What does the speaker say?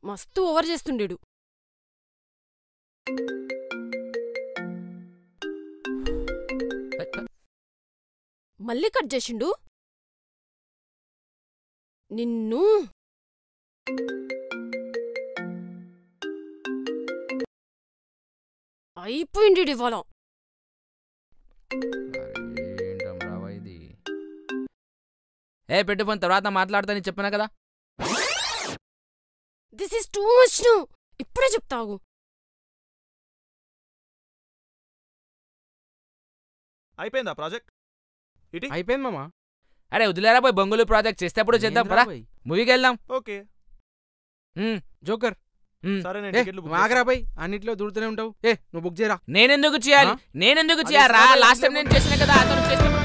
మస్తు ఓవర్ చేస్తుండేడు. మళ్ళీ కట్ చేసిండు. నిన్ను అయిపోయింది ఇవాళ. పెట్టు ఫోన్, తర్వాత మాట్లాడతానని చెప్పినా కదా. This is too much. No ఇప్పుడే చెప్తావు. అయిపోయిందా ప్రాజెక్ట్? అయిపోయింది మామా. అరే వదిలేరా పోయి, బొంగులు ప్రాజెక్ట్ చేసేటప్పుడు చేద్దాం పరా. మూవీకి వెళ్దాం. Okay joker. సరే ఆగరా పోయి, అన్నిట్లో దూరుతూనే ఉంటావు. నువ్వు బుక్ చేయరా. నేనెందుకు చేయాలి? రా లాస్ట్ టైం నేను చేసిన కదా, అతను చేసిన